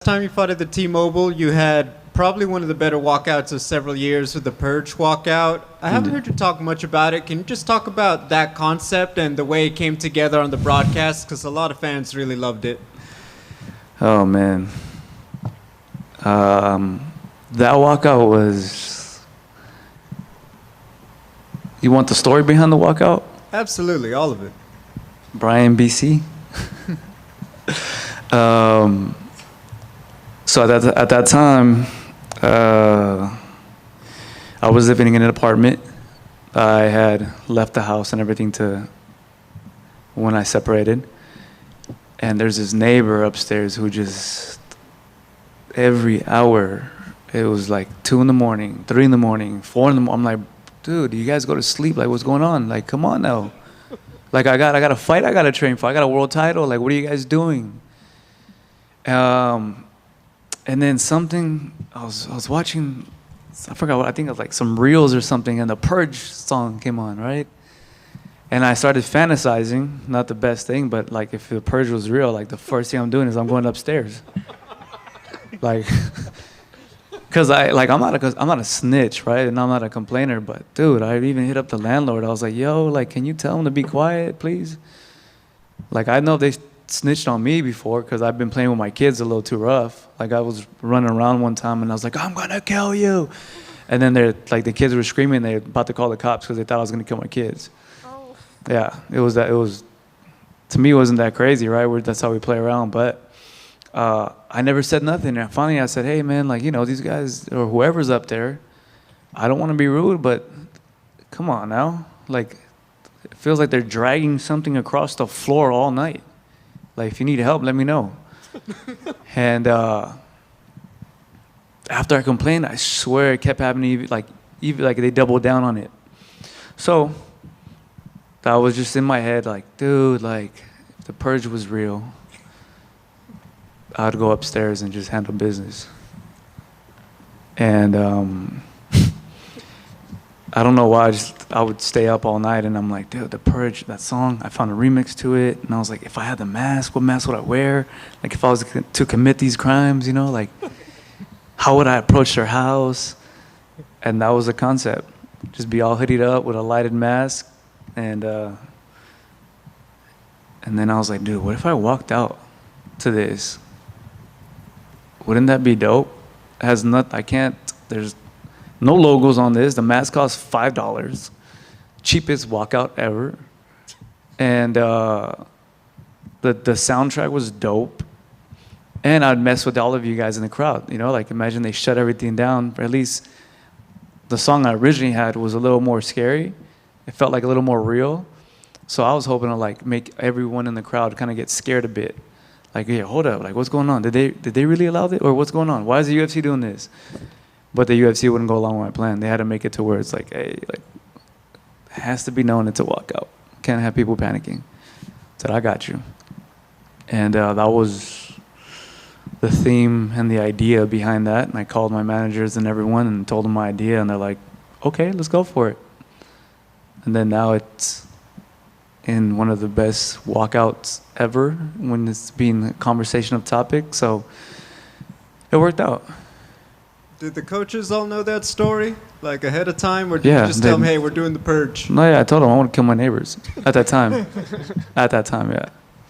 Time you fought at the T-Mobile, you had probably one of the better walkouts of several years with the Purge walkout. I haven't heard you talk much about it. Can you just talk about that concept and the way it came together on the broadcast? Because a lot of fans really loved it. Oh, man. That walkout was... You want the story behind the walkout? Absolutely, all of it. Brian, BC. So at that time, I was living in an apartment. I had left the house and everything when I separated. And there's this neighbor upstairs who just, every hour, it was like 2 in the morning, 3 in the morning, 4 in the morning. I'm like, dude, you guys go to sleep? Like, what's going on? Like, come on now. Like, I got a fight I got to train for. I got a world title. Like, what are you guys doing? And then something, I was watching, I forgot what, I think it was like some reels or something, and the Purge song came on, right? And I started fantasizing, not the best thing, but like if the Purge was real, like the first thing I'm doing is I'm going upstairs. Like, cause I'm not a snitch, right? And I'm not a complainer, but dude, I even hit up the landlord. I was like, yo, like, can you tell him to be quiet, please? Like, I know they snitched on me before because I've been playing with my kids a little too rough. Like, I was running around one time and I was like, I'm gonna kill you. And then the kids were screaming, they're about to call the cops because they thought I was gonna kill my kids. Oh. Yeah, to me, it wasn't that crazy, right? That's how we play around. But I never said nothing. And finally I said, hey man, like, these guys or whoever's up there, I don't want to be rude, but come on now. Like, it feels like they're dragging something across the floor all night. Like, if you need help, let me know. And after I complained, I swear it kept happening. Even they doubled down on it. So that was just in my head, like, dude, like, if the Purge was real, I'd go upstairs and just handle business. And I don't know why, I would stay up all night and I'm like, dude, the Purge, that song, I found a remix to it. And I was like, if I had the mask, what mask would I wear? Like, if I was to commit these crimes, like, how would I approach their house? And that was the concept. Just be all hoodied up with a lighted mask. And then I was like, dude, what if I walked out to this? Wouldn't that be dope? There's no logos on this. The mask costs $5. Cheapest walkout ever. And the soundtrack was dope. And I'd mess with all of you guys in the crowd. Like, imagine they shut everything down. Or at least the song I originally had was a little more scary. It felt like a little more real. So I was hoping to like make everyone in the crowd kind of get scared a bit. Like, yeah, hold up. Like, what's going on? Did they really allow it? Or what's going on? Why is the UFC doing this? But the UFC wouldn't go along with my plan. They had to make it to where it's like, hey, like, it has to be known it's a walkout. Can't have people panicking. Said, I got you. And that was the theme and the idea behind that. And I called my managers and everyone and told them my idea. And they're like, okay, let's go for it. And then now it's in one of the best walkouts ever when it's being a conversation of topic. So it worked out. Did the coaches all know that story, like, ahead of time? Or did you just tell them, hey, we're doing the Purge? No, yeah, I told them I want to kill my neighbors at that time. At that time, yeah.